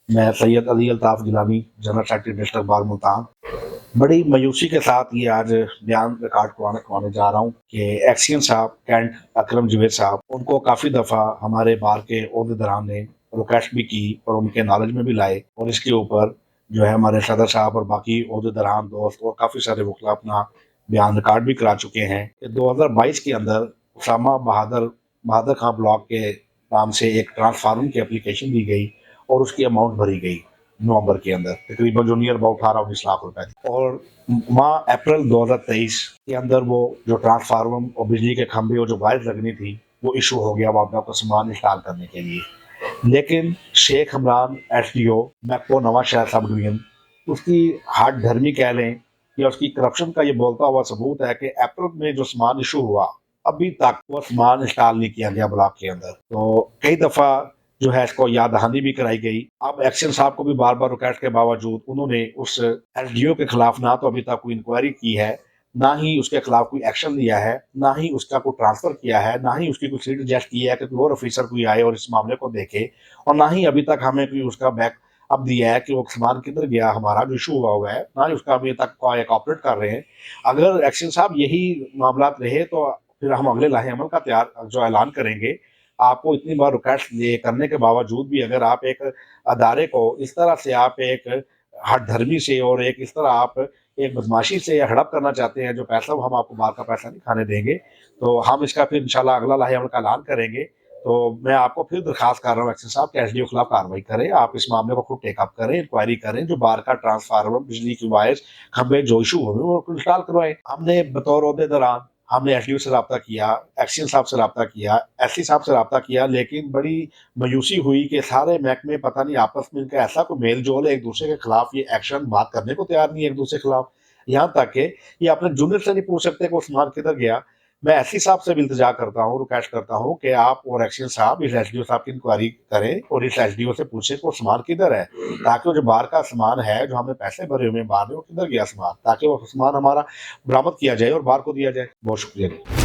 मैं Syed Ali Altaf Gilani, general secretary district bar Multan. बड़ी मायूसी के साथ ये आज बयान रिकॉर्ड करवाने जा रहा हूँ कि एक्सियन साहब, कैंट अकरम जवेद साहब, उनको काफ़ी दफ़ा हमारे बार के ओहदेदारान ने रिक्वेस्ट भी की और उनके नॉलेज में भी लाए, और इसके ऊपर जो है हमारे सदर साहब और बाकी ओहदेदारान दोस्त और काफ़ी सारे वकला अपना बयान रिकॉर्ड भी करा चुके हैं कि 2022 के अंदर उसामा बहादुर खां ब्लॉक के नाम से एक ट्रांसफार्मर की एप्लीकेशन दी गई और उसकी अमाउंट भरी गई नवंबर के अंदर, तकरीबन जो नियर अबाउट 18-19 लाख रुपए थी। और माह अप्रैल 2023 के अंदर वो जो ट्रांसफार्मर और बिजली के खंभे और जो वायर लगनी थी वो इशू हो गया वापडा को सामान इंस्टॉल करने के लिए। लेकिन शेख हमरान एसडीओ मैको नवा शहर सब डिवीजन, उसकी हाथ धर्मी कह लें या उसकी करप्शन का ये बोलता हुआ सबूत है कि अप्रैल में जो सामान इशू हुआ अभी तक वो सामान इंस्टॉल नहीं किया गया ब्लॉक के अंदर। तो कई दफ़ा जो है इसको याद दहानी भी कराई गई। अब एक्शन साहब को भी बार बार रिक्वेस्ट के बावजूद उन्होंने उस एसडीओ के खिलाफ ना तो अभी तक कोई इंक्वायरी की है, ना ही उसके खिलाफ कोई एक्शन लिया है, ना ही उसका कोई ट्रांसफर किया है, ना ही उसकी कोई सीट एडजस्ट की है कि कोई और ऑफिसर कोई आए और इस मामले को देखे, और ना ही अभी तक हमें कोई उसका बैक अब दिया है कि वो सामान किधर गया हमारा जो इशू हुआ है, ना ही उसका अभी तक कॉपरेट कर रहे हैं। अगर एक्शन साहब यही मामला रहे तो फिर हम अगले लाहे अमल का तैयार जो ऐलान करेंगे। आपको इतनी बार रिक्वेस्ट ये करने के बावजूद भी अगर आप एक अदारे को इस तरह से आप एक हठधर्मी से और एक इस तरह आप एक बदमाशी से हड़प करना चाहते हैं, जो पैसा वो हम आपको बाहर का पैसा नहीं खाने देंगे, तो हम इसका फिर इंशाल्लाह अगला लाहे अमल का ऐलान करेंगे। तो मैं आपको फिर दरखास्त कर रहा हूँ एक्शन साहब के एसडीओ के खिलाफ कार्रवाई करें, आप इस मामले को खुद टेकअप करें, इंक्वायरी करें, जो बाहर का ट्रांसफार्मर बिजली की वायर्स खंभे जो इशू हुए वो इंस्टॉल करवाएं। हमने बतौर ओहदेदारान हमने एसडीओ से रब्ता किया, एक्शन साहब से रब्ता किया, एससी साहब से रब्ता किया, लेकिन बड़ी मायूसी हुई कि सारे महकमे पता नहीं आपस में इनका ऐसा कोई मेल जोल है, एक दूसरे के खिलाफ ये एक्शन बात करने को तैयार नहीं है एक दूसरे के खिलाफ। यहाँ तक कि ये अपने जूनियर से नहीं पूछ सकते कि वो सामान किधर गया। मैं एससी साहब से भी इल्तिजा करता हूँ, रिक्वेस्ट करता हूँ कि आप और एक्शन साहब इस एसडीओ साहब की इंक्वायरी करें और इस एसडीओ से पूछे कि वो सामान किधर है, ताकि वो जो बाहर का सामान है, जो हमने पैसे भरे हुए हैं बाहर में, वो किधर गया सामान, ताकि वो सामान हमारा बरामद किया जाए और बाहर को दिया जाए। बहुत शुक्रिया।